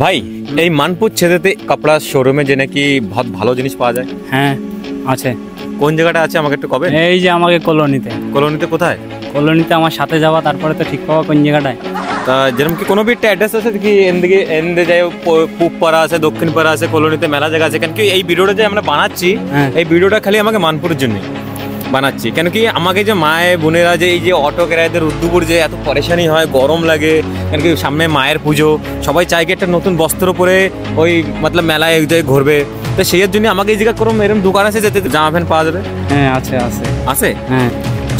ভাই এই মানপুর ছেদেতে কাপড়া শোরুমে যে নাকি বহুত ভালো জিনিস পাওয়া যায়। হ্যাঁ আছে। কোন জায়গাটা আছে আমাকে একটু কবে? এই যে আমাকে কলোনিতে। কলোনিতে কোথায়? কলোনিতে আমার সাথে যাওয়া, তারপরে তো ঠিক পাওয়া কোন জায়গাটায়। তা যেরকম কি কোনো একটা অ্যাড্রেস আছে কি এনদিকে যাই পূব পাড়া আছে, দক্ষিণ পাড়া আছে, কলোনিতে মেলা জায়গা আছে? কেন কি এই ভিডিওটা যে আমরা বানাচ্ছি এই ভিডিওটা খালি আমাকে মানপুরের জন্য বানাচ্ছি। কেন কি আমাকে যে মায়ের বোনেরা যে এই যে অটো কেরাইদের উদ্দুপুর যে এত পরেশানি হয়, গরম লাগে, কেন কি সামনে মায়ের পুজো, সবাই চাই কি একটা নতুন বস্ত্র পরে ওই মতলব মেলায় এক জায়গায় ঘুরবে। তো সেই জন্য আমাকে এই জায়গা কোনো এরকম দোকান আছে যেতে জামা প্যান্ট পাওয়া যাবে? হ্যাঁ আছে আছে আছে। হ্যাঁ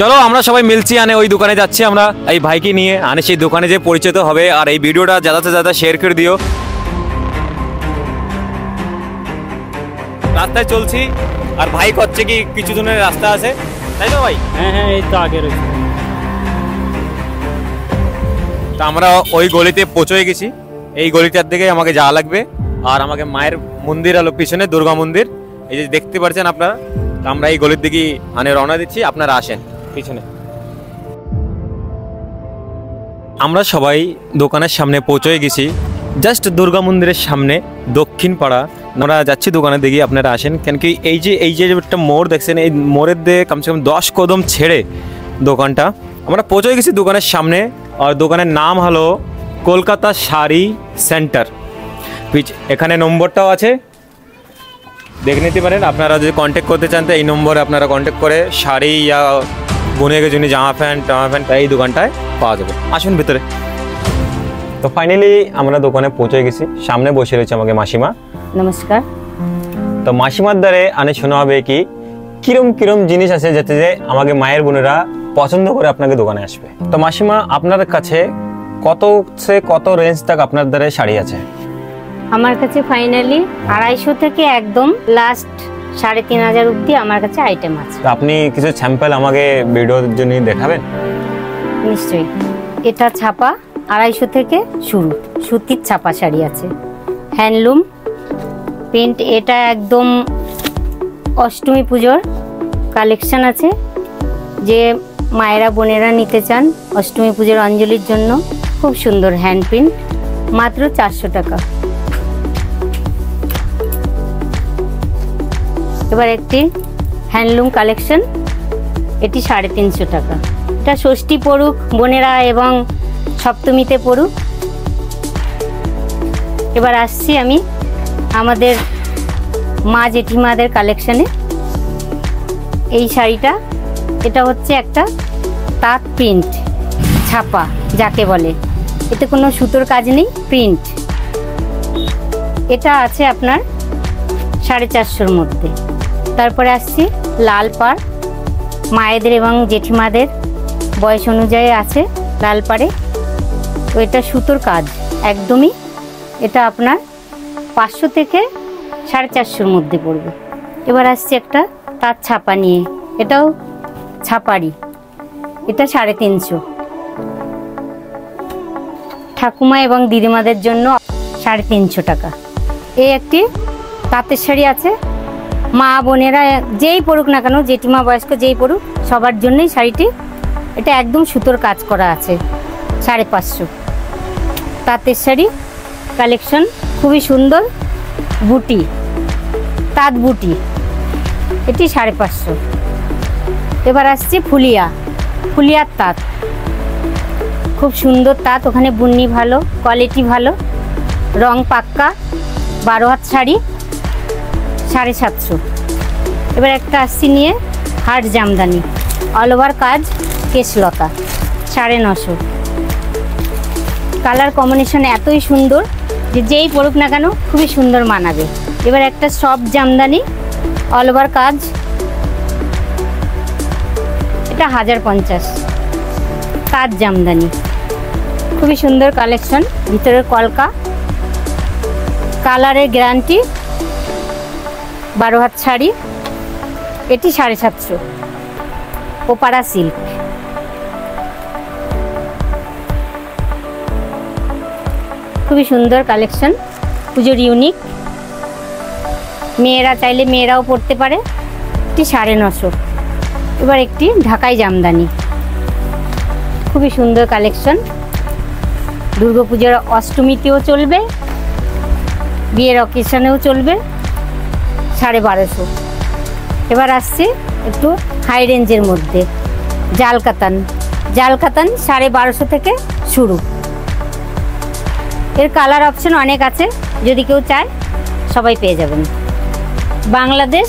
চলো আমরা সবাই মিলছি, আনে ওই দোকানে যাচ্ছি আমরা এই ভাইকে নিয়ে, আনে সেই দোকানে যে পরিচিত হবে। আর এই ভিডিওটা ज़्यादा से ज़्यादा শেয়ার করে দিও। রাস্তায় চলছি আর ভাই করছে কি কিছু জনের রাস্তা আছে, তাই তো ভাই? হ্যাঁ হ্যাঁ এই তো আগে রয়েছে। তা আমরা ওই গলিতে পৌঁছে গেছি। এই গলিটার দিকে আমাকে যাওয়া লাগবে। আর আমাকে মায়ের মন্দির আলো পিছনে দুর্গা মন্দির এই যে দেখতে পাচ্ছেন আপনারা। তো আমরা এই গলির দিকে আনে রওনা দিচ্ছি, আপনারা আসেন পিছনে। আমরা সবাই দোকানের সামনে পৌঁছে গেছি, জাস্ট দুর্গা মন্দিরের সামনে দক্ষিণ পাড়া। আমরা যাচ্ছি দোকানের দিকে, আপনারা আসেন। কেন কি এই যে একটা মোড় দেখছেন, এই মোড়ের দিয়ে কমসে কম 10 কদম ছেড়ে দোকানটা। আমরা পৌঁছে গেছি দোকানের সামনে। আর দোকানের নাম হলো কলকাতা শাড়ি সেন্টার। এখানে নম্বরটাও আছে, দেখে নিতে পারেন। আপনারা যদি কন্ট্যাক্ট করতে চান তো এই নম্বরে আপনারা কন্ট্যাক্ট করে শাড়ি या বোনের জন্য জামা প্যান্ট এই দোকানটায় পাওয়া যাবে। আসুন ভিতরে। তো ফাইনালি আমরা দোকানে পৌঁছে গেছি, সামনে বসে রয়েছে আমাকে মাসিমা। নমস্কার। তো মাসিমার দ্বারে আনে শোনা হবে কি কিরম কিরম জিনিস আছে যাতে যে আমাকে মায়ের বোনেরা পছন্দ করে আপনাকে দোকানে আসবে। তো মাসিমা আপনার কাছে কত সে কত রেঞ্জ তক আপনার দ্বারে শাড়ি আছে? আমার কাছে ফাইনালি 250 থেকে একদম লাস্ট 3500 অবধি আমার কাছে আইটেম আছে। তো আপনি কিছু স্যাম্পল আমাকে ভিডিওর জন্য দেখাবেন? নিশ্চয়ই। এটা ছাপা 250 থেকে শুরু, সুতির ছাপা শাড়ি আছে, হ্যান্ডলুম প্রিন্ট। এটা একদম অষ্টমী পুজোর কালেকশন আছে, যে মায়েরা বোনেরা নিতে চান অষ্টমী পুজোর অঞ্জলির জন্য। খুব সুন্দর হ্যান্ড প্রিন্ট, মাত্র 400 টাকা। এবার একটি হ্যান্ডলুম কালেকশন, এটি 350 টাকা। এটা ষষ্ঠী পড়ুক বোনেরা এবং সপ্তমীতে পড়ুক। এবার আসছি আমি আমাদের মা জেঠিমাদের কালেকশনে। এই শাড়িটা, এটা হচ্ছে একটা তাঁত প্রিন্ট ছাপা যাকে বলে, এতে কোনো সুতোর কাজ নেই, প্রিন্ট। এটা আছে আপনার 450-র মধ্যে। তারপরে আসছি লাল পাড়, মায়েদের এবং জেঠিমাদের বয়স অনুযায়ী আছে লাল পাড়ে। তো এটা সুতোর কাজ একদমই, এটা আপনার 500 থেকে 450-র মধ্যে পড়বে। এবার আসছে একটা তাঁত ছাপা নিয়ে, এটাও ছাপারি, এটা 350। ঠাকুমা এবং দিদিমাদের জন্য 350 টাকা। এই একটি তাঁতের শাড়ি আছে, মা বোনেরা যেই পড়ুক না কেন, জেঠিমা বয়স্ক যেই পড়ুক সবার জন্যই শাড়িটি। এটা একদম সুতোর কাজ করা আছে, 550। তাঁতের শাড়ি কালেকশন খুবই সুন্দর, বুটি তাঁত বুটি, এটি 550। এবার আসছে ফুলিয়ার তাঁত, খুব সুন্দর তাঁত, ওখানে বুননি ভালো, কোয়ালিটি ভালো, রং পাক্কা, 12 হাত শাড়ি, 750। এবার একটা আসছি নিয়ে হাট জামদানি, অল ওভার কাজ, কেশলতা, 950। কালার কম্বিনেশন এতই সুন্দর যে যেই পড়ুক না কেন খুবই সুন্দর মানাবে। এবার একটা সফট জামদানি, অল ওভার কাজ, এটা 1050। তাঁত জামদানি খুবই সুন্দর কালেকশন, ভিতরের কলকা, কালারের গ্যারান্টি, 12 হাত শাড়ি, এটি 750। ওপাড়া সিল্ক, খুবই সুন্দর কালেকশন, পুজোর ইউনিক, মেয়েরা চাইলে মেয়েরাও পরতে পারে, এটি 950। এবার একটি ঢাকাই জামদানি, খুবই সুন্দর কালেকশন, দুর্গাপুজোর অষ্টমীতেও চলবে বিয়ের অকেশনেও চলবে 1250। এবার আসছে একটু হাই রেঞ্জের মধ্যে জাল কাতান 1250 থেকে শুরু। এর কালার অপশন অনেক আছে, যদি কেউ চায় সবাই পেয়ে যাবেন। বাংলাদেশ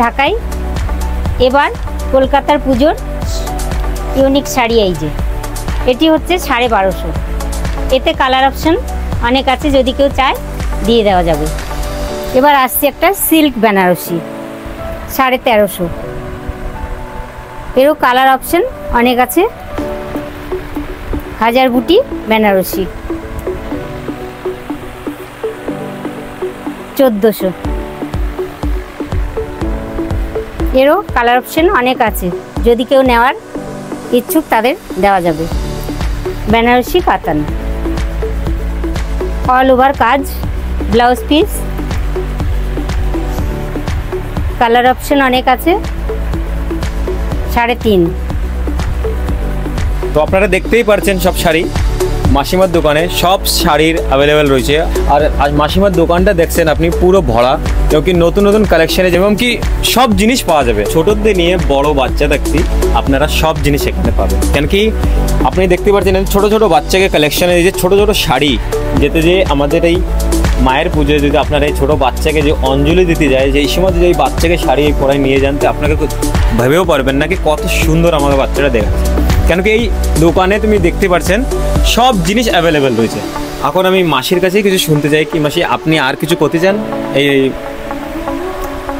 ঢাকাই এবার কলকাতার পুজোর ইউনিক শাড়ি এই যে এটি হচ্ছে 1250। এতে কালার অপশন অনেক আছে, যদি কেউ চায় দিয়ে দেওয়া যাবে। এবার আসছে একটা সিল্ক বেনারসি 1350। এরও কালার অপশন অনেক আছে। হাজার বুটি বেনারসি 1400। এরও কালার অপশন অনেক আছে, যদি কেউ নেওয়ার ইচ্ছুক তাদের দেওয়া যাবে। বেনারসি কাতান অল ওভার কাজ, ব্লাউজ পিস, কালার অপশন অনেক আছে 3.5। তো আপনারা দেখতেই পারছেন সব শাড়ি মাসিমার দোকানে সব শাড়ির অ্যাভেলেবেল রয়েছে। আর আজ মাসিমার দোকানটা দেখছেন আপনি পুরো ভরা, কি নতুন নতুন কালেকশনে যেমন কি সব জিনিস পাওয়া যাবে, ছোটদের নিয়ে বড় বাচ্চা দেখছি আপনারা সব জিনিস এখানে পাবেন। কেন কি আপনি দেখতে পাচ্ছেন ছোট ছোট বাচ্চাকে কালেকশনে যে ছোট ছোট শাড়ি, যেতে যে আমাদের এই মায়ের পুজোয় যদি আপনারা এই ছোটো বাচ্চাকে যে অঞ্জলি দিতে যায়, যে এই সময় যদি এই বাচ্চাকে শাড়ি পরায় নিয়ে যান, তো আপনাকে ভেবেও পারবেন না কি কত সুন্দর আমাকে বাচ্চাটা দেখাচ্ছে। কেন কি এই দোকানে তুমি দেখতে পাচ্ছেন সব জিনিস অ্যাভেলেবেল রয়েছে। এখন আমি মাসির কাছে কিছু শুনতে চাই কি মাসি আপনি আর কিছু করতে চান? এই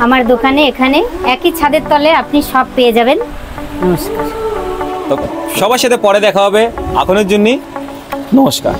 আমার দোকানে এখানে একই ছাদের তলে আপনি সব পেয়ে যাবেন। নমস্কার। তো সবার সাথে পরে দেখা হবে, এখনের জন্য নমস্কার।